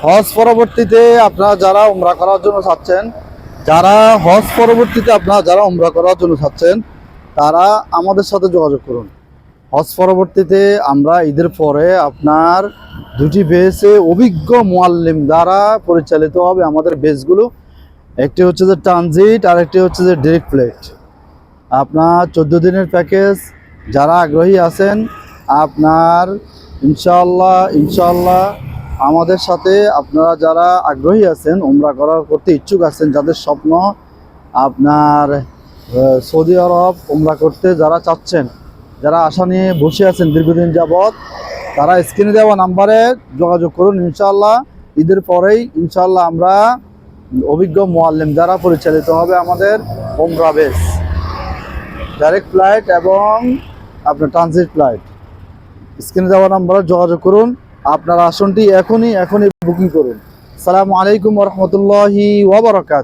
হজ পরবর্তীতে আপনারা যারা উমরা করার জন্য চাচ্ছেন, তারা আমাদের সাথে যোগাযোগ করুন। হজ পরবর্তীতে আমরা ঈদের পরে আপনার দুটি বেসে অভিজ্ঞ মুআল্লিম দ্বারা পরিচালিত হবে আমাদের বেসগুলো। একটি হচ্ছে যে ট্রানজিট আর একটি হচ্ছে যে ডিরেক্ট ফ্লাইট। আপনার 14 দিনের প্যাকেজ যারা আগ্রহী আছেন, আপনার ইনশাআল্লাহ আমাদের সাথে আপনারা যারা আগ্রহী আছেন, উমরা করতে ইচ্ছুক আছেন, যাদের স্বপ্ন আপনার সৌদি আরব উমরা করতে যারা চাচ্ছেন, যারা আশা নিয়ে বসে আছেন দীর্ঘদিন যাবৎ, তারা স্ক্রিনে দেওয়া নাম্বারে যোগাযোগ করুন। ইনশাআল্লাহ ঈদের পরেই ইনশাআল্লাহ আমরা অভিজ্ঞ মুআল্লিম দ্বারা পরিচালিত হবে আমাদের উমরা বেস, ডাইরেক্ট ফ্লাইট এবং আপনার ট্রানজিট ফ্লাইট। স্ক্রিনে দেওয়া নাম্বারে যোগাযোগ করুন। আপনার আসনটি এখনই বুকিং করুন। আসসালামু আলাইকুম ওয়া রাহমাতুল্লাহি ওয়া বারাকাতুহু।